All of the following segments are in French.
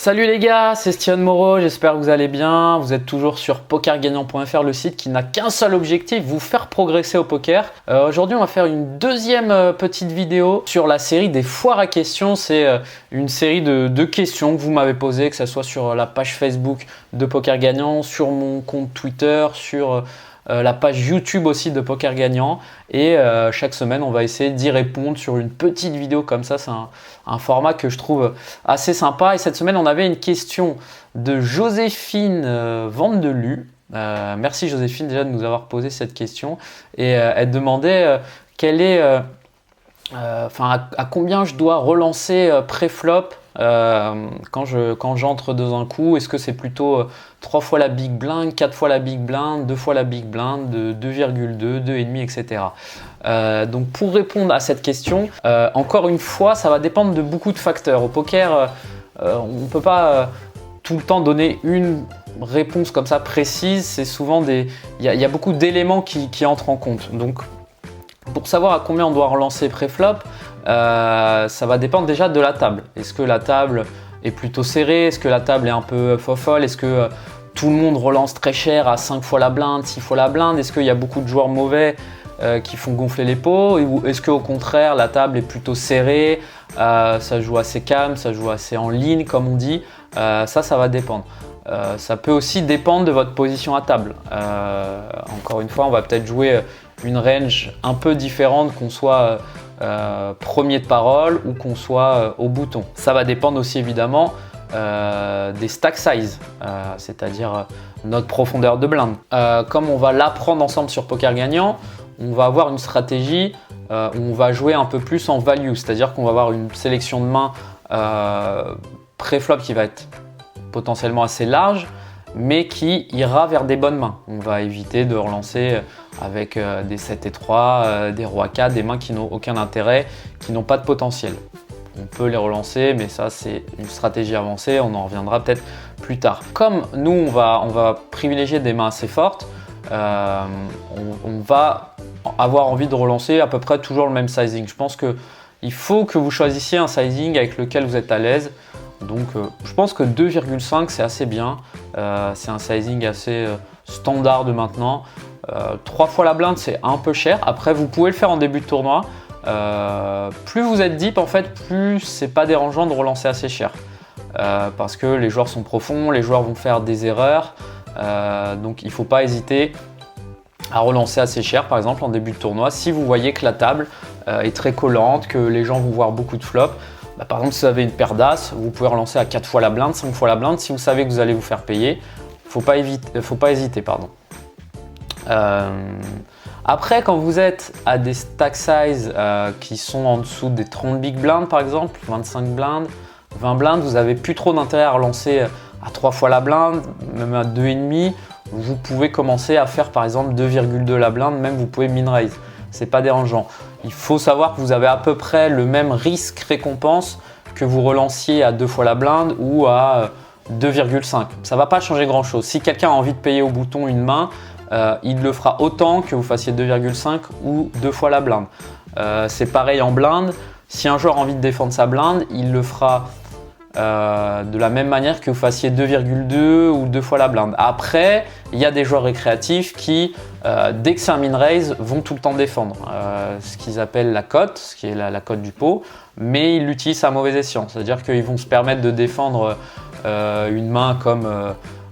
Salut les gars, c'est Stian Moreau, j'espère que vous allez bien. Vous êtes toujours sur pokergagnant.fr, le site qui n'a qu'un seul objectif, vous faire progresser au poker. Aujourd'hui, on va faire une deuxième petite vidéo sur la série des foires à questions. C'est une série de questions que vous m'avez posées, que ce soit sur la page Facebook de Poker Gagnant, sur mon compte Twitter, sur la page YouTube aussi de Poker Gagnant. Et chaque semaine, on va essayer d'y répondre sur une petite vidéo comme ça. C'est un format que je trouve assez sympa. Et cette semaine, on avait une question de Joséphine Vandelu. Merci Joséphine déjà de nous avoir posé cette question. Et elle demandait quelle est, à combien je dois relancer pré-flop quand j'entre dans un coup. Est-ce que c'est plutôt 3 fois la big blind, 4 fois la big blind, 2 fois la big blind, de 2,2, 2,5, etc. Donc pour répondre à cette question, encore une fois, ça va dépendre de beaucoup de facteurs. Au poker, on ne peut pas tout le temps donner une réponse comme ça précise. C'est souvent il y a beaucoup d'éléments qui entrent en compte. Donc pour savoir à combien on doit relancer pré-flop, ça va dépendre déjà de la table. Est-ce que la table est plutôt serrée? Est-ce que la table est un peu fofolle? Est-ce que tout le monde relance très cher à 5 fois la blinde, 6 fois la blinde? Est-ce qu'il y a beaucoup de joueurs mauvais qui font gonfler les pots? Ou est-ce qu'au contraire, la table est plutôt serrée, ça joue assez calme, ça joue assez en ligne comme on dit? Ça va dépendre. Ça peut aussi dépendre de votre position à table. Encore une fois, on va peut-être jouer une range un peu différente, qu'on soit premier de parole ou qu'on soit au bouton. Ça va dépendre aussi évidemment des stack size, c'est-à-dire notre profondeur de blinde. Comme on va l'apprendre ensemble sur Poker Gagnant, on va avoir une stratégie où on va jouer un peu plus en value, c'est-à-dire qu'on va avoir une sélection de mains pré-flop qui va être potentiellement assez large, mais qui ira vers des bonnes mains. On va éviter de relancer avec des 7 et 3, des rois 4, des mains qui n'ont aucun intérêt, qui n'ont pas de potentiel. On peut les relancer, mais ça c'est une stratégie avancée, on en reviendra peut-être plus tard. Comme nous on va privilégier des mains assez fortes, on va avoir envie de relancer à peu près toujours le même sizing. Je pense qu'il faut que vous choisissiez un sizing avec lequel vous êtes à l'aise. Donc je pense que 2,5 c'est assez bien, c'est un sizing assez standard de maintenant. 3 fois la blinde c'est un peu cher, après vous pouvez le faire en début de tournoi. Plus vous êtes deep en fait, plus c'est pas dérangeant de relancer assez cher. Parce que les joueurs sont profonds, les joueurs vont faire des erreurs, donc il ne faut pas hésiter à relancer assez cher par exemple en début de tournoi. Si vous voyez que la table est très collante, que les gens vont voir beaucoup de flops, par exemple, si vous avez une paire d'as, vous pouvez relancer à 4 fois la blinde, 5 fois la blinde. Si vous savez que vous allez vous faire payer, faut pas hésiter. Après, quand vous êtes à des stack size qui sont en dessous des 30 big blinds par exemple, 25 blindes, 20 blindes, vous n'avez plus trop d'intérêt à relancer à 3 fois la blinde, même à 2,5. Vous pouvez commencer à faire par exemple 2,2 la blinde, même vous pouvez min raise. C'est pas dérangeant. Il faut savoir que vous avez à peu près le même risque récompense que vous relanciez à 2 fois la blinde ou à 2,5. Ça ne va pas changer grand chose. Si quelqu'un a envie de payer au bouton une main, il le fera autant que vous fassiez 2,5 ou 2 fois la blinde. C'est pareil en blinde. Si un joueur a envie de défendre sa blinde, il le fera de la même manière que vous fassiez 2,2 ou 2 fois la blinde. Après, il y a des joueurs récréatifs qui, dès que c'est un min raise, vont tout le temps défendre. Ce qu'ils appellent la cote, ce qui est la cote du pot, mais ils l'utilisent à mauvais escient. C'est-à-dire qu'ils vont se permettre de défendre une main comme,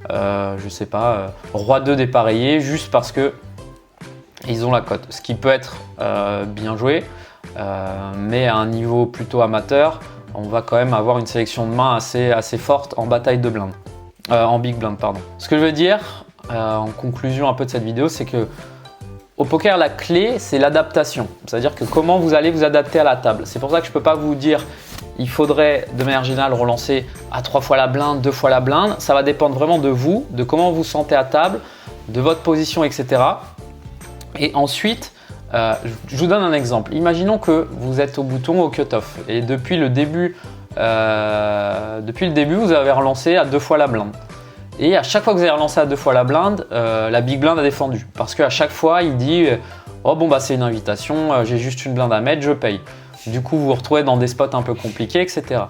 je sais pas, roi 2 dépareillé, juste parce que ils ont la cote. Ce qui peut être bien joué, mais à un niveau plutôt amateur, on va quand même avoir une sélection de mains assez forte en bataille de blinde, en big blind pardon. Ce que je veux dire en conclusion un peu de cette vidéo, c'est que au poker la clé c'est l'adaptation, c'est-à-dire que comment vous allez vous adapter à la table. C'est pour ça que je ne peux pas vous dire il faudrait de manière générale relancer à 3 fois la blinde, 2 fois la blinde. Ça va dépendre vraiment de vous, de comment vous vous sentez à table, de votre position, etc. Et ensuite, je vous donne un exemple. Imaginons que vous êtes au bouton au cut-off et depuis le début, vous avez relancé à 2 fois la blinde. Et à chaque fois que vous avez relancé à 2 fois la blinde, la big blind a défendu. Parce qu'à chaque fois, il dit « Oh bon bah c'est une invitation, j'ai juste une blinde à mettre, je paye ». Du coup, vous vous retrouvez dans des spots un peu compliqués, etc.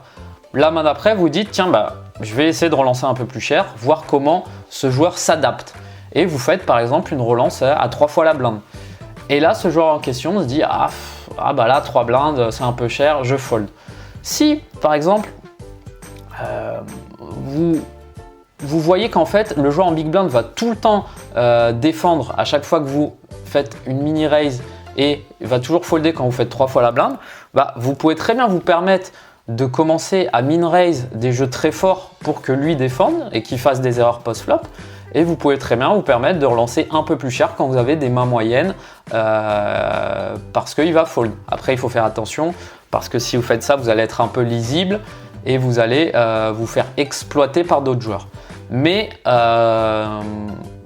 La main d'après, vous dites « Tiens, bah je vais essayer de relancer un peu plus cher, voir comment ce joueur s'adapte. Et vous faites par exemple une relance à 3 fois la blinde. Et là, ce joueur en question se dit ah bah là 3 blindes c'est un peu cher, je fold. Si par exemple vous voyez qu'en fait le joueur en big blind va tout le temps défendre à chaque fois que vous faites une mini raise et va toujours folder quand vous faites 3 fois la blinde, bah, vous pouvez très bien vous permettre de commencer à min raise des jeux très forts pour que lui défende et qu'il fasse des erreurs post-flop. Et vous pouvez très bien vous permettre de relancer un peu plus cher quand vous avez des mains moyennes parce qu'il va fold. Après, il faut faire attention parce que si vous faites ça, vous allez être un peu lisible et vous allez vous faire exploiter par d'autres joueurs. Mais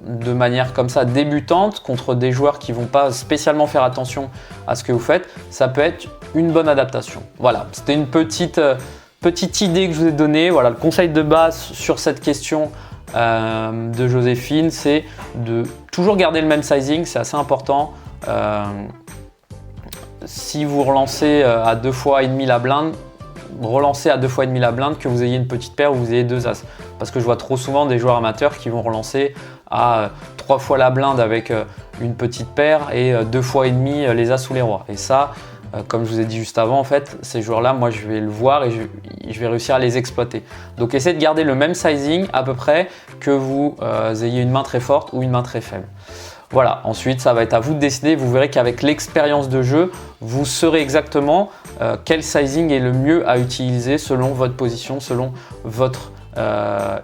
de manière comme ça débutante, contre des joueurs qui ne vont pas spécialement faire attention à ce que vous faites, ça peut être une bonne adaptation. Voilà, c'était une petite idée que je vous ai donnée. Voilà, le conseil de base sur cette question de Joséphine, c'est de toujours garder le même sizing, c'est assez important. Si vous relancez à 2 fois et demi la blinde, relancez à 2 fois et demi la blinde, que vous ayez une petite paire ou vous ayez 2 as. Parce que je vois trop souvent des joueurs amateurs qui vont relancer à 3 fois la blinde avec une petite paire et 2 fois et demi les as ou les rois. Et ça, comme je vous ai dit juste avant, en fait, ces joueurs-là, moi je vais le voir et je vais réussir à les exploiter. Donc essayez de garder le même sizing à peu près, que vous ayez une main très forte ou une main très faible. Voilà, ensuite ça va être à vous de décider. Vous verrez qu'avec l'expérience de jeu, vous saurez exactement quel sizing est le mieux à utiliser selon votre position, selon votre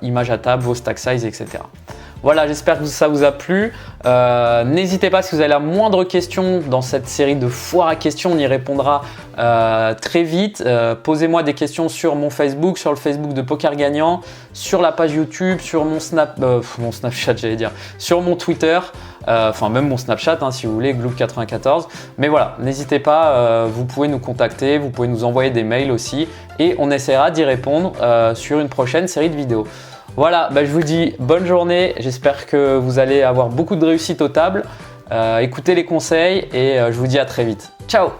image à table, vos stack size, etc. Voilà, j'espère que ça vous a plu. N'hésitez pas, si vous avez la moindre question dans cette série de foires à questions, on y répondra très vite. Posez-moi des questions sur mon Facebook, sur le Facebook de Poker Gagnant, sur la page YouTube, sur mon Snapchat, j'allais dire, sur mon Twitter, enfin même mon Snapchat hein, si vous voulez, Gloop94. Mais voilà, n'hésitez pas, vous pouvez nous contacter, vous pouvez nous envoyer des mails aussi et on essaiera d'y répondre sur une prochaine série de vidéos. Voilà, je vous dis bonne journée, j'espère que vous allez avoir beaucoup de réussite aux tables. Écoutez les conseils et je vous dis à très vite. Ciao!